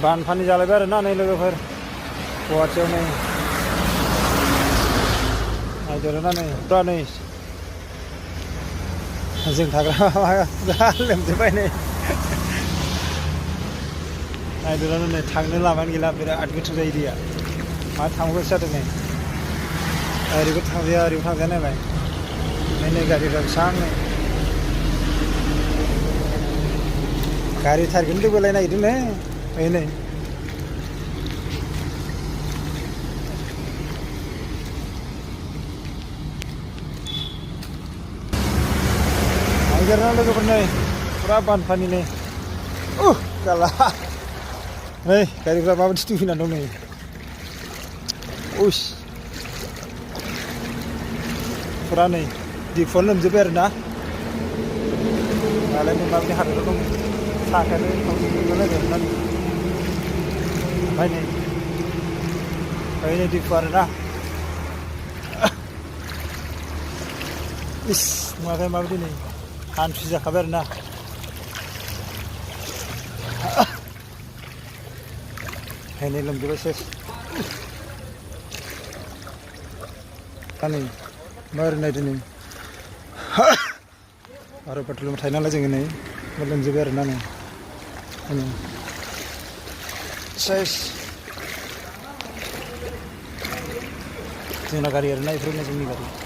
बानफानि जालायबाय आरोना नै लोगोफोर गुवाहाटियाव नै नायदोना नै फुरा नै जों थाग्रा फुरा लोमजोब्बाय नै नायदोना नै थांनो लामायानो गैला बिराद गोथौ जायो दैया मा थांबायसो जादों नै ओरैबो थांजाया ओरैबो थांजाया नालाय नै गारिफ्रा बेसेबां नै गारि टायारखौनो दोबोलाय नागिरदों नै नायगोरना लोगोफोर नै फुरा बानफानि नै जाला नै गारिफ्रा माबायदि दुफैनानै दं नै उस फुरा नै दिपआनो लोमजोब्बाय आरोना दालाय नै माबायदि हालोदाव दं साखायानो थांजोबलायबाय ओमफ्राय नै दिपु आरोना इस नुवाखै माबायदि नै हान्थु जाखाबाय आरोना नै लोमजोब्बाय सेस नै माबोरै नायदो नै आरो पेट्रल थायो नालाय जोङो नै लोमजोब्बाय आरोना नै सेस जोंना गारि आरोना बेफोरनो जोंनि गारि